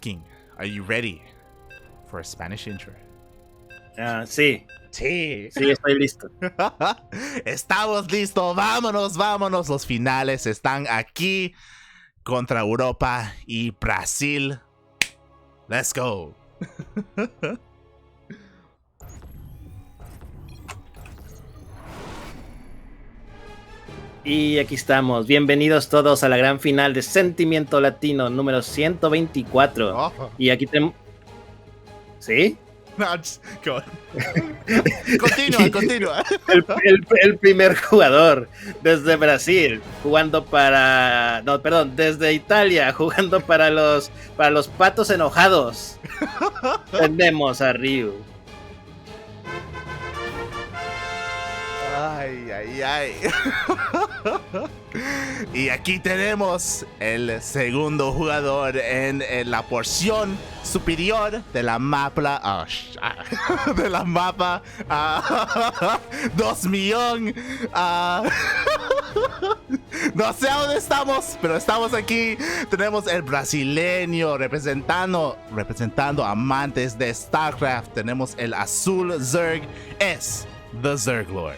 King, are you ready for a Spanish intro? Sí. Sí. Sí, estoy listo. Estamos listos. Vámonos. Los finales están aquí contra Europa y Brasil. Let's go. Y aquí estamos. Bienvenidos todos a la gran final de Sentimiento Latino número 124. Oh. Y aquí tenemos... ¿Sí? No, just go. Continúa. El primer jugador desde Brasil jugando para... No, perdón, desde Italia jugando para los patos enojados. Tenemos a Ryu. Ay. Y aquí tenemos el segundo jugador en la porción superior de la mapa. De la mapa. 2 millones. No sé a dónde estamos, pero estamos aquí. Tenemos el brasileño representando amantes de StarCraft. Tenemos el azul Zerg. Es TheZergLord.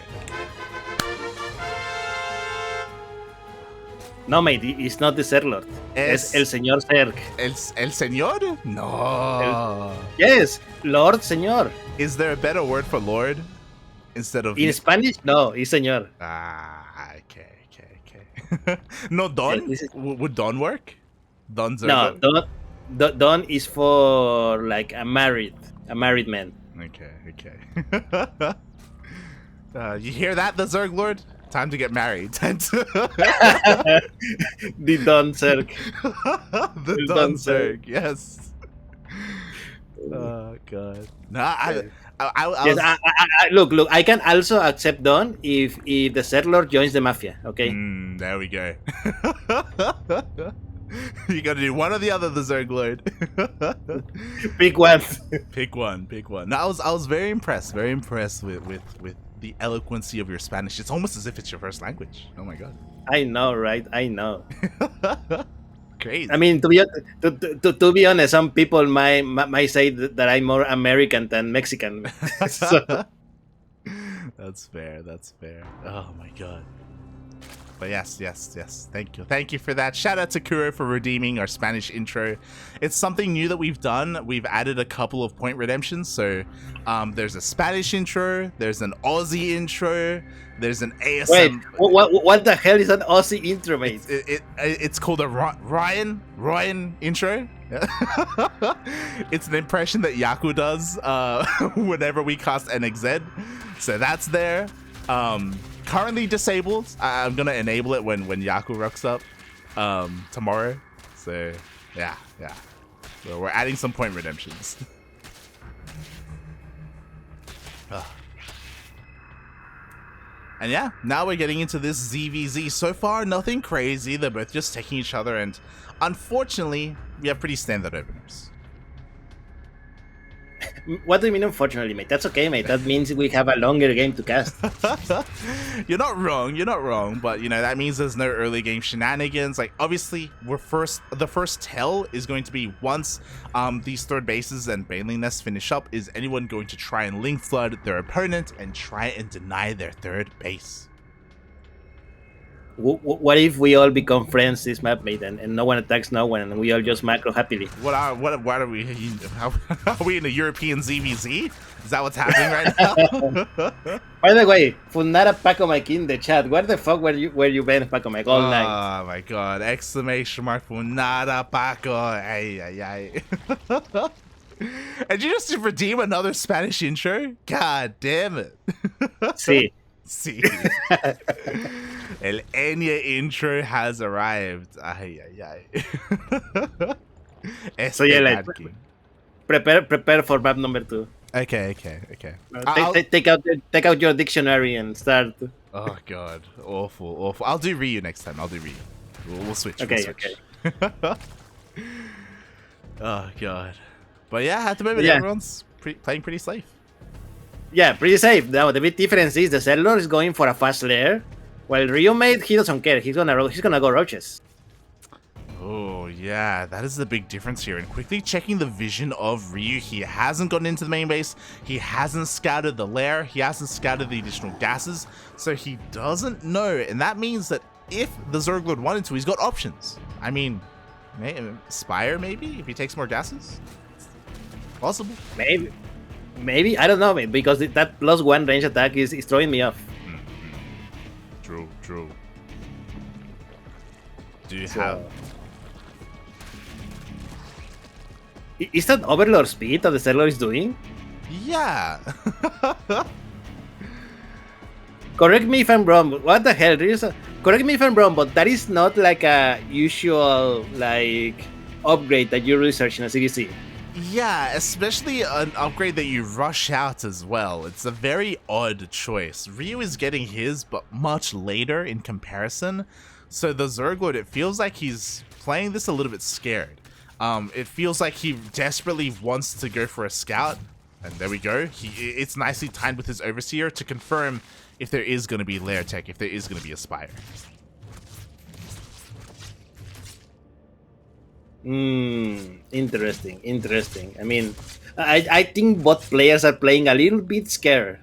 No, mate, it's not the ZergLord. Es el señor Zerg. ¿El señor? No. Yes, Lord, señor. Is there a better word for Lord instead of... In Spanish, no, it's señor. Okay. No, Don? Would Don work? Don No, Don is for like a married man. Okay. You hear that, the ZergLord? Time to get married. The Don Zerg. The Don Zerg, yes. Oh god. No, I look. I can also accept Don if the ZergLord joins the mafia. Okay. There we go. You gotta do one or the other, the ZergLord. Pick one. Pick one. No, I was very impressed with the eloquency of your Spanish. It's almost as if it's your first language. Oh my god. I know, right? I know. Crazy. I mean, to be honest, some people might say that I'm more American than Mexican. So. That's fair. Oh my god. But yes. Thank you for that. Shout out to Kura for redeeming our Spanish intro. It's something new that we've done. We've added a couple of point redemptions. So there's a Spanish intro, there's an Aussie intro, there's an ASM. Wait, what the hell is an Aussie intro, mate? It's called a Ryan intro. It's an impression that Yaku does whenever we cast NXZ. So that's there. Currently disabled. I'm gonna enable it when Yaku rocks up tomorrow. So yeah. So we're adding some point redemptions. And yeah, now we're getting into this ZvZ. So far, nothing crazy. They're both just taking each other, and unfortunately, we have pretty standard openers. What do you mean, unfortunately, mate? That's okay, mate. That means we have a longer game to cast. You're not wrong, but you know that means there's no early game shenanigans. Like obviously, the first tell is going to be once these third bases and Baneling Nests finish up, is anyone going to try and link flood their opponent and try and deny their third base? What if we all become friends this map, mate, and no one attacks no one, and we all just macro happily? What are we? How are we in a European ZvZ? Is that what's happening right now? By the way, Funara Paco Mike in the chat. Where the fuck were you been, Paco Mike, all night? Oh my god! Exclamation mark Funara Paco! Ay. And you just redeem another Spanish intro? God damn it! Sí. Sí. El Enya intro has arrived. Ay. So yeah, like, prepare for map number 2. Okay. Take out your dictionary and start. Oh god, awful. I'll do Ryu next time. We'll switch. Okay. Oh god. But yeah, at the moment everyone's playing pretty safe. Yeah, pretty safe. Now the big difference is the ZergLord is going for a fast lair, while Ryu, mate, he doesn't care. He's gonna go roaches. Oh Oh, yeah, that is the big difference here. And quickly checking the vision of Ryu, he hasn't gotten into the main base, he hasn't scouted the lair, he hasn't scouted the additional gases, so he doesn't know. And that means that if the ZergLord wanted to, he's got options. I mean, Spire maybe, if he takes more gases? Possible. Maybe, I don't know, because that +1 range attack is throwing me off. True. Do you have... Is that Overlord speed that the ZergLord is doing? Yeah. Correct me if I'm wrong. What the hell? Correct me if I'm wrong, but that is not like a usual upgrade that you research in a ZvZ. Yeah, especially an upgrade that you rush out as well. It's a very odd choice. Ryu is getting his, but much later in comparison. So the ZergLord, it feels like he's playing this a little bit scared. It feels like he desperately wants to go for a scout. And there we go. It's nicely timed with his Overseer to confirm if there is going to be lair tech, if there is going to be a Spire. Interesting. I mean, I think both players are playing a little bit scared.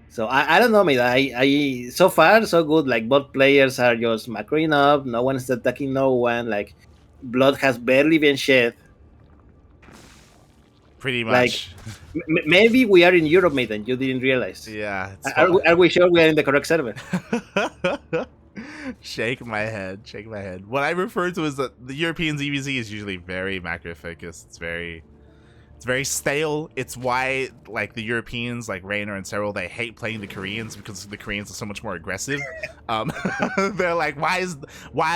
So I don't know, mate. I so far so good. Like both players are just macroing up. No one's attacking no one. Like blood has barely been shed. Pretty much. Like maybe we are in Europe, mate, and you didn't realize. Yeah. Are we sure we are in the correct server? Shake my head. What I refer to is that the European ZvZ is usually very macro focused. It's very stale. It's why like the Europeans like Rainer and Cyril, they hate playing the Koreans because the Koreans are so much more aggressive. They're like, why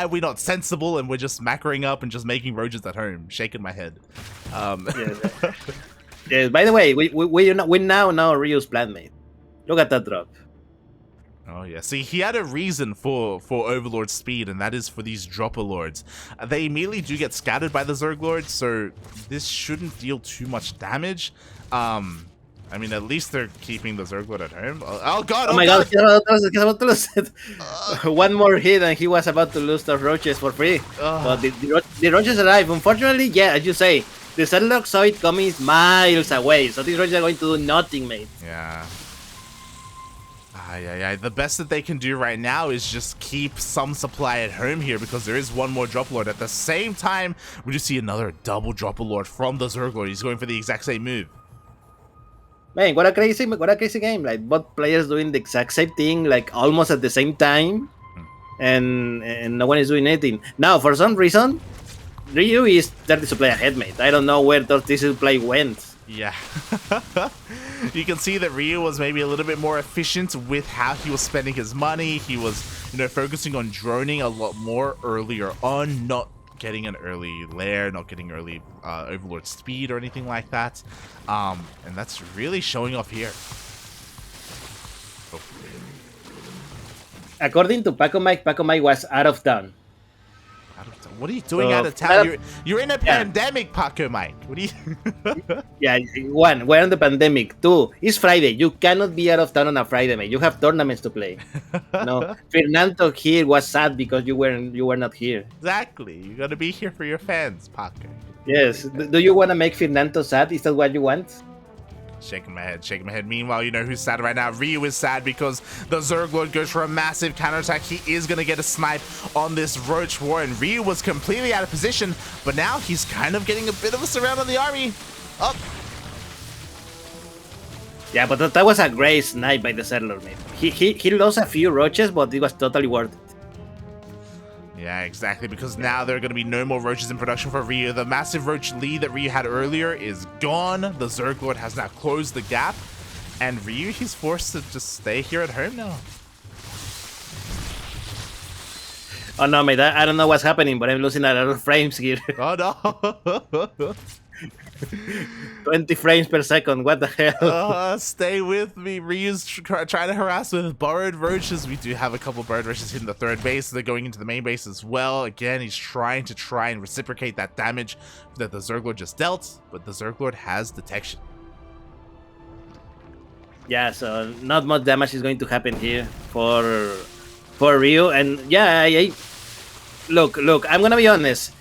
are we not sensible and we're just macroing up and just making roaches at home? Shaking my head. Yeah. By the way, we now know Ryu's plan, mate. Look at that drop. Oh yeah, see, he had a reason for Overlord speed, and that is for these Dropper Lords. They immediately do get scattered by the ZergLord, so this shouldn't deal too much damage. I mean, at least they're keeping the ZergLord at home. Oh god! Oh my god! He's about to lose it. One more hit, and he was about to lose the roaches for free. But the roaches arrive. Unfortunately, yeah, as you say, the ZergLord saw it coming miles away, so these roaches are going to do nothing, mate. Yeah. The best that they can do right now is just keep some supply at home here because there is one more Dropper Lord. At the same time, we just see another double Dropper Lord from the ZergLord. He's going for the exact same move. Man, what a crazy game! Like both players doing the exact same thing, like almost at the same time, and no one is doing anything. Now, for some reason, Ryu is 30 supply ahead, mate. I don't know where 30 supply went. Yeah. You can see that Ryu was maybe a little bit more efficient with how he was spending his money. He was, focusing on droning a lot more earlier on, not getting an early lair, not getting early Overlord speed or anything like that. And that's really showing off here. Oh. According to Paco Mike was out of town. What are you doing out of town? You're in a pandemic, Paco Mike. What are you? Yeah, one, we're in the pandemic. Two, it's Friday. You cannot be out of town on a Friday, mate. You have tournaments to play. No, Fernando here was sad because you were not here. Exactly. You gotta be here for your fans, Paco. Yes. Do you want to make Fernando sad? Is that what you want? Shaking my head. Meanwhile, you know who's sad right now? Ryu is sad because the ZergLord goes for a massive counterattack. He is going to get a snipe on this Roach War, and Ryu was completely out of position, but now he's kind of getting a bit of a surround on the army. Up. Yeah, but that was a great snipe by the ZergLord, mate. He lost a few roaches, but it was totally worth it. Yeah, exactly, because now there are going to be no more roaches in production for Ryu. The massive roach lead that Ryu had earlier is gone. The ZergLord has now closed the gap, and Ryu, he's forced to just stay here at home now. Oh no, mate, I don't know what's happening, but I'm losing a lot of frames here. Oh no. 20 frames per second, what the hell? Stay with me. Ryu's trying to harass with borrowed roaches. We do have a couple borrowed roaches hitting the third base. They're going into the main base as well. Again, he's trying and reciprocate that damage that the ZergLord just dealt, but the ZergLord has detection. Yeah, so not much damage is going to happen here for Ryu, and yeah, Look. I'm gonna be honest.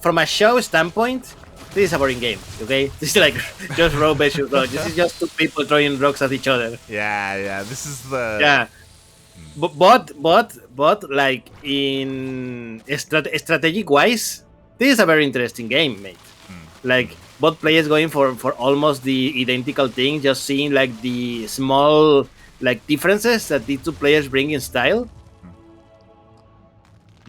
From a show standpoint, this is a boring game. Okay, this is like just rogue versus rogue. This is just two people throwing rocks at each other. Yeah. This is the Yeah. But like in strategic wise, this is a very interesting game, mate. Like both players going for almost the identical thing, just seeing like the small like differences that the two players bring in style.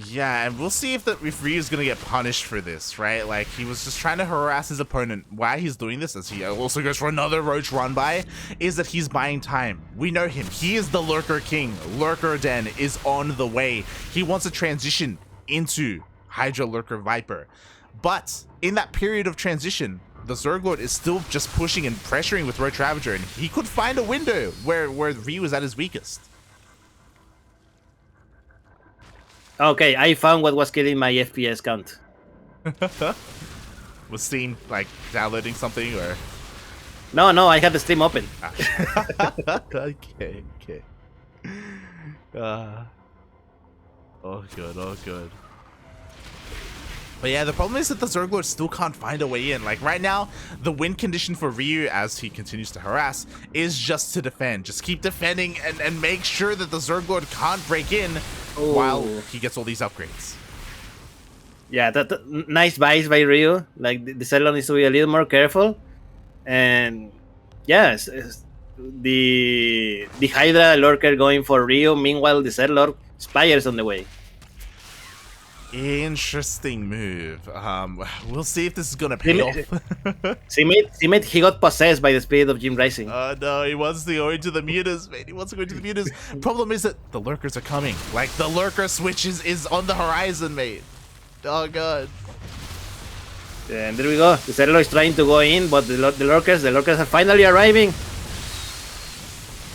Yeah, and we'll see if Ryu's gonna get punished for this, right? Like, he was just trying to harass his opponent. Why he's doing this, as he also goes for another Roach run by, is that he's buying time. We know him. He is the Lurker King. Lurker Den is on the way. He wants to transition into Hydra Lurker Viper. But in that period of transition, the ZergLord is still just pushing and pressuring with Roach Ravager, and he could find a window where Ryu is at his weakest. Okay, I found what was killing my FPS count. Was Steam like downloading something or? No, I had the stream open. Okay. Oh good. But yeah, the problem is that the ZergLord still can't find a way in. Like right now, the win condition for Ryu as he continues to harass is just to defend. Just keep defending and make sure that the ZergLord can't break in while he gets all these upgrades. Yeah, that nice buys by Ryu. Like the ZergLord needs to be a little more careful. And yes, the Hydra Lurker going for Ryu. Meanwhile, the ZergLord Spire's on the way. Interesting move. We'll see if this is gonna pay off. He got possessed by the spirit of Jim Rising. Oh no, he wants to go into the mutas, man. He wants to go into the mutas. Problem is that the lurkers are coming. Like the lurker switch is on the horizon, mate. Oh god. And there we go. The ZergLord is trying to go in, but the lurkers are finally arriving.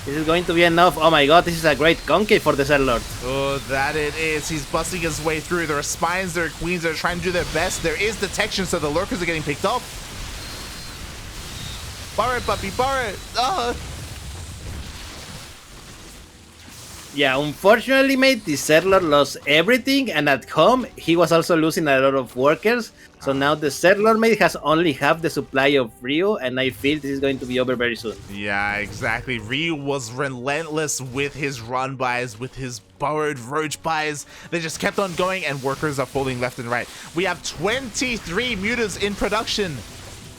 This is going to be enough. Oh my god, this is a great CranKy for the ZergLord. Oh, that it is. He's busting his way through. There are spines, there are queens that are trying to do their best. There is detection, so the lurkers are getting picked up. Bar it, puppy, bar it. Yeah, unfortunately, mate, the ZergLord lost everything, and at home, he was also losing a lot of workers. So now the ZergLord, mate, has only half the supply of Ryu, and I feel this is going to be over very soon. Yeah, exactly. Ryu was relentless with his run buys, with his borrowed roach buys. They just kept on going, and workers are falling left and right. We have 23 mutas in production,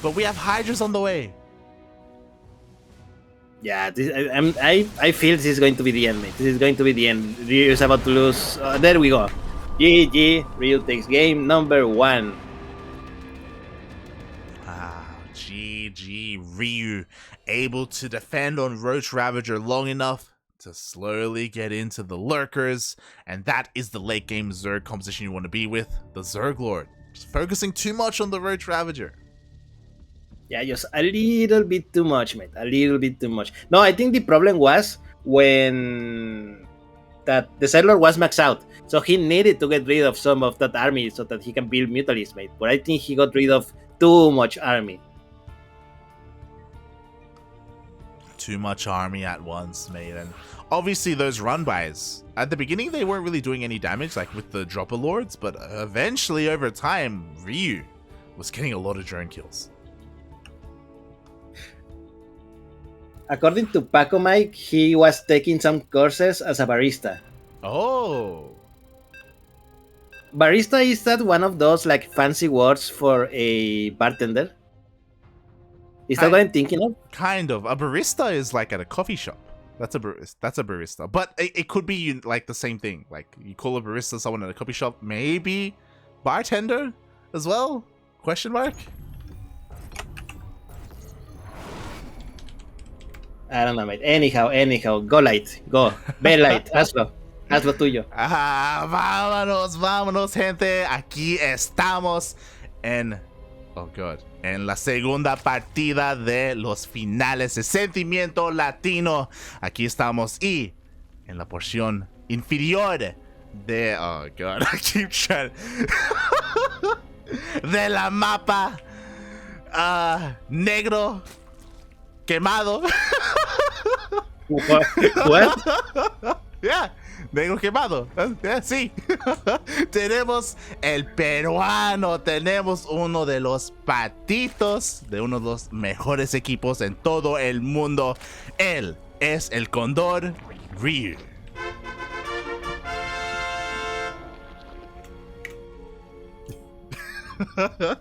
but we have Hydras on the way. Yeah, I feel this is going to be the end, mate. This is going to be the end. Ryu is about to lose. There we go. GG. Ryu takes game number 1. GG. Ryu able to defend on Roach Ravager long enough to slowly get into the lurkers, and that is the late game Zerg composition you want to be with. The ZergLord. Just focusing too much on the Roach Ravager. Yeah, just a little bit too much, mate. A little bit too much. No, I think the problem was when that the ZergLord was maxed out. So he needed to get rid of some of that army so that he can build Mutalisks, mate. But I think he got rid of too much army. Too much army at once, mate. And obviously those run-bys, at the beginning they weren't really doing any damage, like with the Dropper Lords, but eventually over time, Ryu was getting a lot of drone kills. According to Paco Mike, he was taking some courses as a barista. Oh. Barista, is that one of those like fancy words for a bartender? Is that what I'm thinking of? Kind of. A barista is like at a coffee shop. That's a barista. But it could be like the same thing. Like you call a barista someone at a coffee shop, maybe bartender as well? Question mark? I don't know, mate. Anyhow, go light. Go. Ve light. Hazlo tuyo. Vámonos, gente. Aquí estamos en... Oh, God. En la segunda partida de los finales de Sentimiento Latino. Aquí estamos. Y en la porción inferior de... Oh, God. I keep trying... de la mapa. Negro. Quemado. What? Yeah. Negro quemado. Sí. Tenemos el peruano. Tenemos uno de los patitos de uno de los mejores equipos en todo el mundo. Él es el Cóndor Ryu.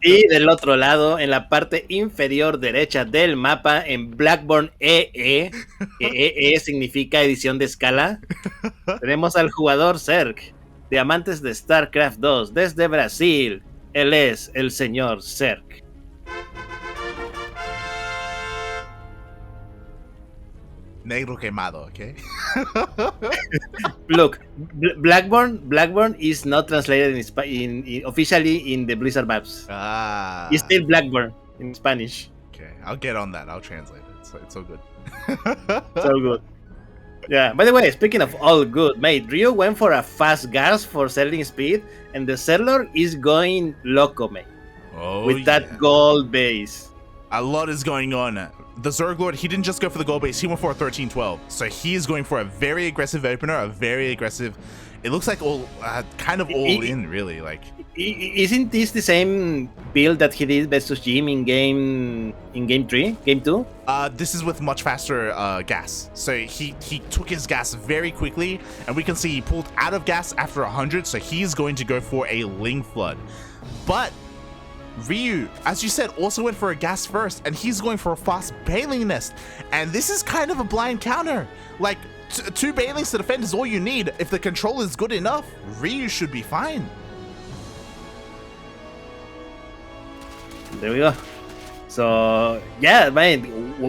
Y del otro lado, en la parte inferior derecha del mapa, en Blackburn EE, que EE significa edición de escala, tenemos al jugador Zerg, de amantes de StarCraft 2, desde Brasil. Él es el señor Zerg. Negro quemado, ¿ok? Look, Blackburn is not translated officially in the Blizzard maps. It's still Blackburn in Spanish. Okay, I'll get on that. I'll translate it. It's so good. So good. Yeah, by the way, speaking of all good, mate, Ryu went for a fast gas for selling speed, and the TheZergLord is going loco, mate. Oh, with that gold base. A lot is going on. The ZergLord, he didn't just go for the gold base, he went for a 13-12. So he is going for a very aggressive opener, a very aggressive... It looks like kind of all in, really. Like, isn't this the same build that he did versus Jim in game 3, game 2? This is with much faster gas. So he took his gas very quickly, and we can see he pulled out of gas after 100. So he's going to go for a Ling Flood. But Ryu, as you said, also went for a gas first, and he's going for a fast Baneling Nest. And this is kind of a blind counter. Like, 2 Banelings to defend is all you need. If the control is good enough, Ryu should be fine. There we go. So, yeah, man,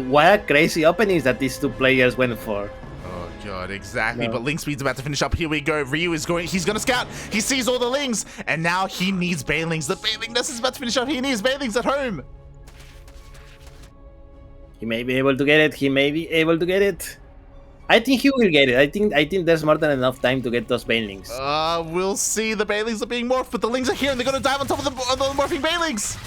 what a crazy openings that these 2 players went for. Oh god, exactly. No. But Ling Speed's about to finish up. Here we go. Ryu is going. He's gonna scout. He sees all the Lings, and now he needs Banelings. The Baneling Nest is about to finish up. He needs Banelings at home. He may be able to get it. He may be able to get it. I think he will get it. I think there's more than enough time to get those Banelings. We'll see. The Banelings are being morphed, but the Lings are here, and they're gonna dive on top of the morphing Banelings.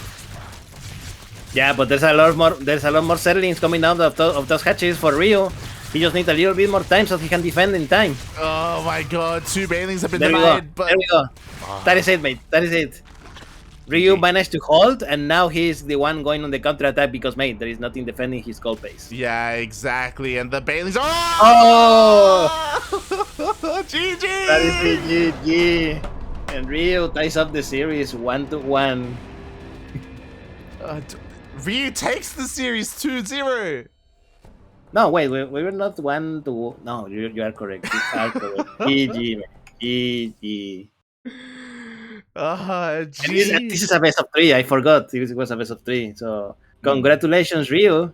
Yeah, but there's a lot more Zerglings coming out of those hatches for Ryu. He just needs a little bit more time so he can defend in time. Oh my god, 2 Banelings have been There denied. There we go. That is it, mate. That is it. Ryu managed to hold, and now he's the one going on the counter attack because, mate, there is nothing defending his gold base. Yeah, exactly. And the Banelings. Oh! GG! That is the GG. And Ryu ties up the series 1-1. Ryu takes the series 2-0. No, wait, we were not 1-2. No, you are correct. You are correct. GG, man. GG. This is a best of 3. I forgot it was a best of 3. So congratulations, Ryu,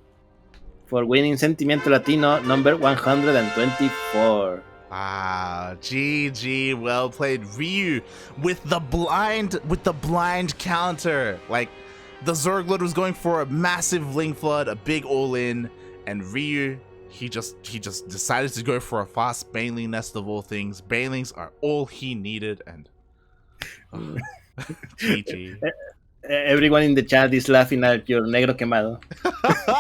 for winning Sentimiento Latino number 124. Wow, GG, well played. Ryu with the blind counter. Like, the ZergLord was going for a massive Ling Flood, a big all-in, and Ryu, he just decided to go for a fast Baneling Nest of all things. Banelings are all he needed, and GG. Everyone in the chat is laughing at your negro quemado.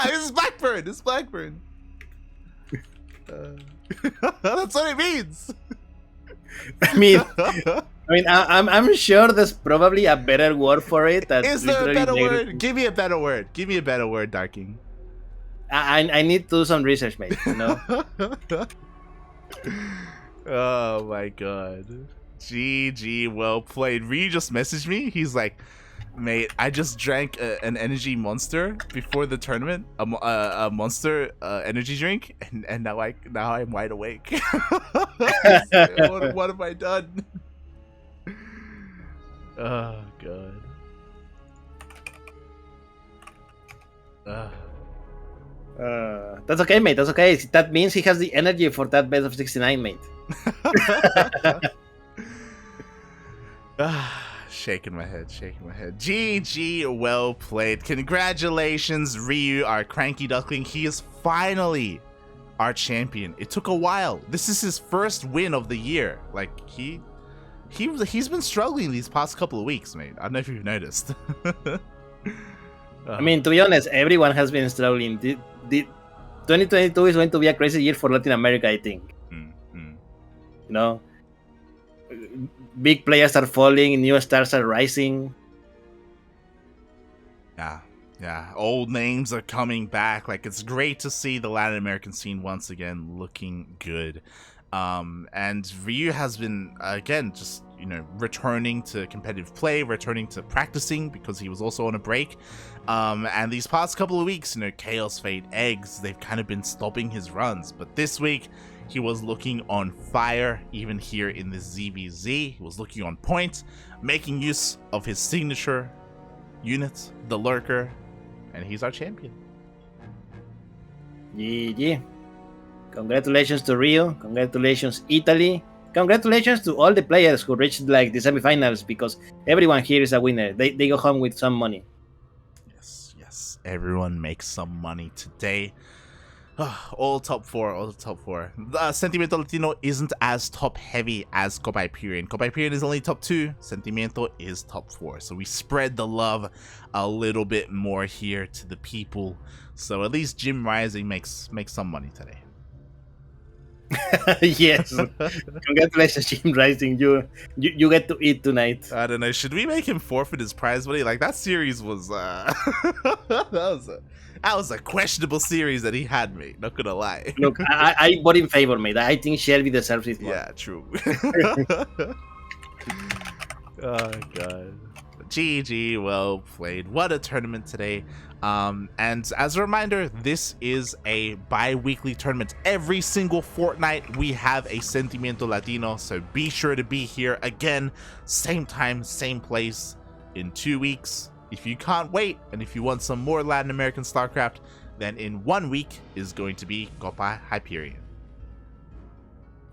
It's Blackburn. It's Blackburn. That's what it means. I mean, I'm sure there's probably a better word for it. Is there a better word? Give me a better word. Give me a better word, Darking. I need to do some research, mate. You know. Oh my god. GG, well played. Ryu just messaged me. He's like, mate, I just drank an energy monster before the tournament, a monster energy drink, and now I'm wide awake. What have I done? Oh god. That's okay, mate. That's okay. That means he has the energy for that best of 69, mate. Shaking my head. GG, well played. Congratulations, Ryu, our cranky duckling. He is finally our champion. It took a while. This is his first win of the year. Like, he's been struggling these past couple of weeks, mate. I don't know if you've noticed. I mean, to be honest, everyone has been struggling. The 2022 is going to be a crazy year for Latin America, I think. You know, Big players are falling, new stars are rising. Yeah, old names are coming back. Like, it's great to see the Latin American scene once again looking good. And Ryu has been, again, just, returning to competitive play, returning to practicing because he was also on a break. And these past couple of weeks, Chaos Fate, Eggs, they've kind of been stopping his runs. But this week, he was looking on fire, even here in the ZvZ. He was looking on point, making use of his signature unit, the Lurker, and he's our champion. GG. Congratulations to Rio. Congratulations, Italy. Congratulations to all the players who reached like the semifinals, because everyone here is a winner. They go home with some money. Yes. Everyone makes some money today. All top four. Sentimiento Latino isn't as top heavy as Copa Hyperion. Copa Hyperion is only top 2. Sentimiento is top 4. So we spread the love a little bit more here to the people. So at least Jim Rising makes some money today. Yes. Congratulations, Jim Rising. You get to eat tonight. I don't know. Should we make him forfeit his prize money? Like, that series was that was a questionable series that he had, mate. Not gonna lie. Look, I vote in favor, mate. I think Shelby deserves it more. Yeah, true. Oh god. GG, well played. What a tournament today. And as a reminder, this is a bi-weekly tournament. Every single fortnight we have a Sentimiento Latino, so be sure to be here again, same time, same place, in 2 weeks. If you can't wait, and if you want some more Latin American StarCraft, then in 1 week is going to be Copa Hyperion.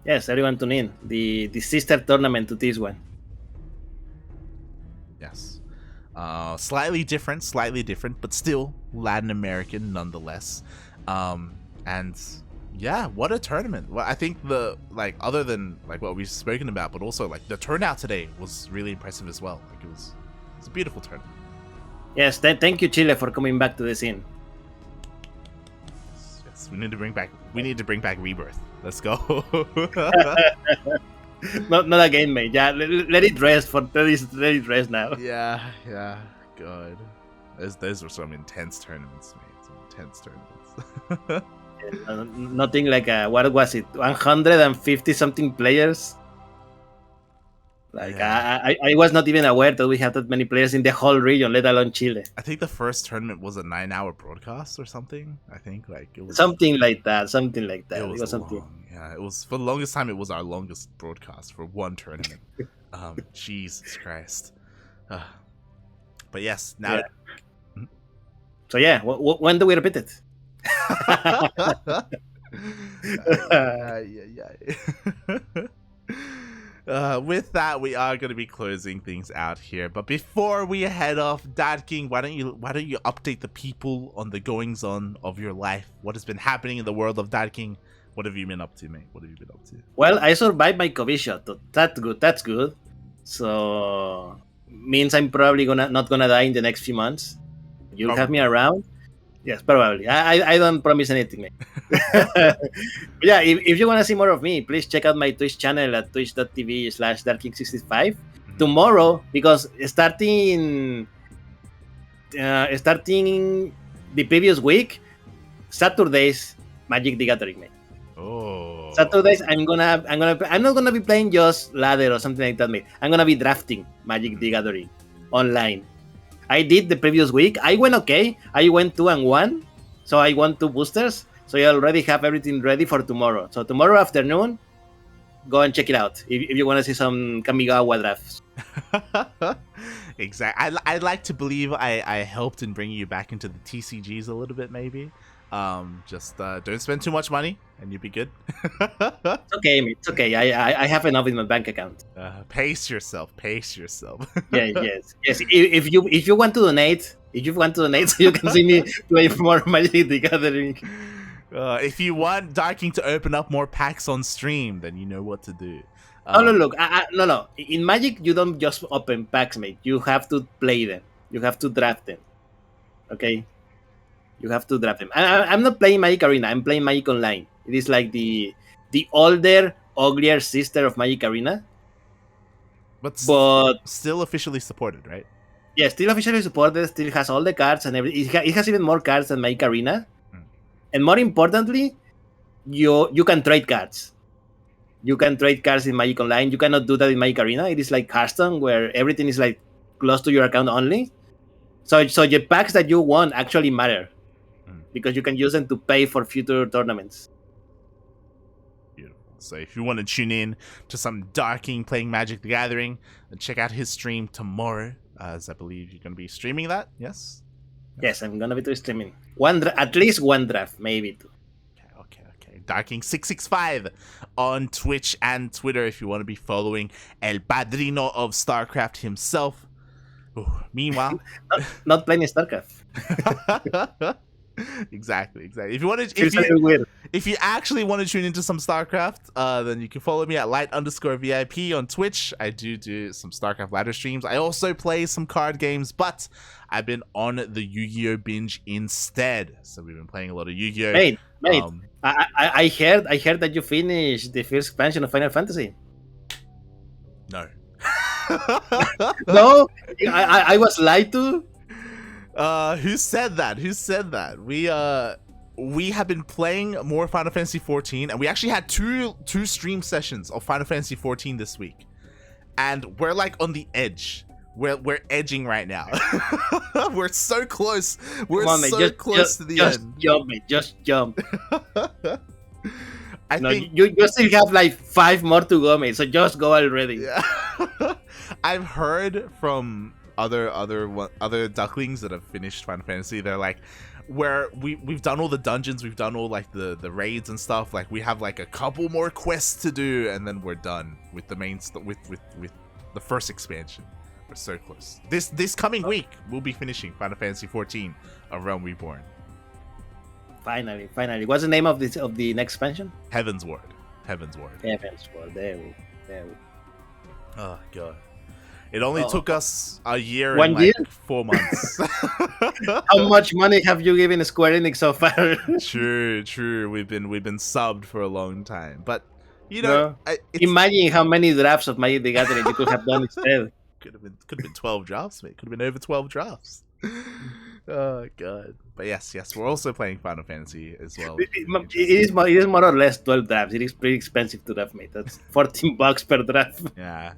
Yes, everyone tune in. The sister tournament to this one. Yes. Slightly different, but still Latin American nonetheless. And yeah, what a tournament. Well, I think other than what we've spoken about, but also the turnout today was really impressive as well. It was a beautiful tournament. Yes, thank you, Chile, for coming back to the scene. Yes, we need to bring back Rebirth. Let's go. Not again, mate. Yeah, let it rest let it rest now. Yeah, God. Those were some intense tournaments, mate. Some intense tournaments. Nothing like what was it? 150 something players. I was not even aware that we had that many players in the whole region, let alone Chile. I think the first tournament was a 9-hour broadcast or something. I think it was something like that. It was something. Long. Yeah, it was for the longest time. It was our longest broadcast for one tournament. Jesus Christ. But yes, now. Yeah. So yeah, when do we repeat it? With that, we are going to be closing things out here. But before we head off, Dad King, why don't you update the people on the goings on of your life? What has been happening in the world of Dad King? What have you been up to, mate? What have you been up to? Well, I survived my COVID shot. That's good. So means I'm probably not gonna die in the next few months. You'll have me around. Yes, probably. I don't promise anything, mate. Yeah, if you want to see more of me, please check out my Twitch channel at twitch.tv/darking65. Tomorrow, because starting the previous week, Saturdays, Magic the Gathering, mate. Oh. Saturdays, I'm not gonna be playing just ladder or something like that, mate. I'm gonna be drafting Magic the Gathering online. I did the previous week. I went okay. I went 2-1, so I won 2 boosters. So I already have everything ready for tomorrow. So tomorrow afternoon, go and check it out if you want to see some Kamigawa drafts. Exactly. I'd like to believe I helped in bringing you back into the TCGs a little bit, maybe. Just don't spend too much money and you'll be good. It's okay, mate. It's okay. I have enough in my bank account. Pace yourself. Yes. If you want to donate, so you can see me play more Magic the Gathering. If you want Darking to open up more packs on stream, then you know what to do. Look. No. In Magic, you don't just open packs, mate. You have to play them. You have to draft them. Okay? You have to draft them. I'm not playing Magic Arena. I'm playing Magic Online. It is like the older, uglier sister of Magic Arena. But still officially supported, right? yeah, still officially supported. Still has all the cards and everything. It has even more cards than Magic Arena. And more importantly, you can trade cards. You can trade cards in Magic Online. You cannot do that in Magic Arena. It is like Hearthstone, where everything is like close to your account only. So the packs that you want actually matter because you can use them to pay for future tournaments. Beautiful. So if you want to tune in to some Darking playing Magic the Gathering, then check out his stream tomorrow, as I believe you're going to be streaming that. Yes. Yes, I'm gonna be streaming at least one draft, maybe two. Okay. Darking665 on Twitch and Twitter if you want to be following El Padrino of StarCraft himself. Ooh, meanwhile, not playing StarCraft. Exactly. If you want to, if you actually want to tune into some StarCraft, then you can follow me at light_VIP on Twitch. I do some StarCraft ladder streams. I also play some card games, but I've been on the Yu-Gi-Oh binge instead. So we've been playing a lot of Yu-Gi-Oh. Mate, I heard that you finished the first expansion of Final Fantasy. No. No, I was lied to. Who said that? We have been playing more Final Fantasy 14, and we actually had two stream sessions of Final Fantasy 14 this week, and we're like on the edge. We're edging right now. We're so close. We're close to the end. Just jump. I think you still have like 5 more to go, mate. So just go already. Yeah. I've heard from other Ducklings that have finished Final Fantasy. They're like, where we've done all the dungeons, we've done all like the raids and stuff. Like we have like a couple more quests to do, and then we're done with the main with the first expansion. We're so close. This coming week, we'll be finishing Final Fantasy 14: A Realm Reborn. Finally. What's the name of the next expansion? Heaven's Ward. There we. Oh god. It only took us a year 1 and year? 4 months. How much money have you given Square Enix so far? True. We've been subbed for a long time, but you know, imagine how many drafts of Magic the Gathering you could have done instead. Could have been 12 drafts, mate. Could have been over 12 drafts. Oh god. But yes, we're also playing Final Fantasy as well. It is more or less 12 drafts. It is pretty expensive to draft, mate. That's $14 per draft. Yeah.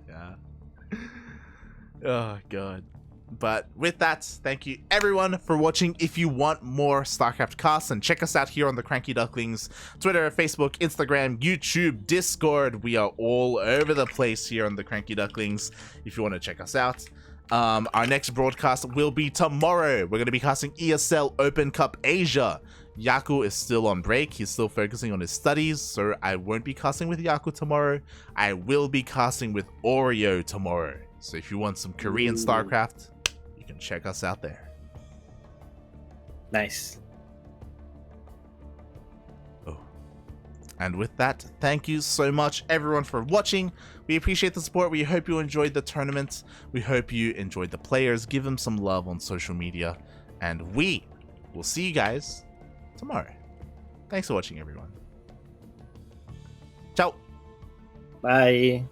Oh god. But with that, thank you everyone for watching. If you want more StarCraft casts, and check us out here on the CranKy Ducklings, Twitter, Facebook, Instagram, YouTube, Discord. We are all over the place here on the CranKy Ducklings if you want to check us out. Our next broadcast will be tomorrow. We're going to be casting ESL Open Cup Asia. Yaku is still on break. He's still focusing on his studies, so I won't be casting with Yaku tomorrow. I will be casting with Oreo tomorrow. So if you want some Korean StarCraft, you can check us out there. Nice. And with that, thank you so much everyone for watching. We appreciate the support. We hope you enjoyed the tournament. We hope you enjoyed the players. Give them some love on social media. And we will see you guys tomorrow. Thanks for watching, everyone. Ciao. Bye.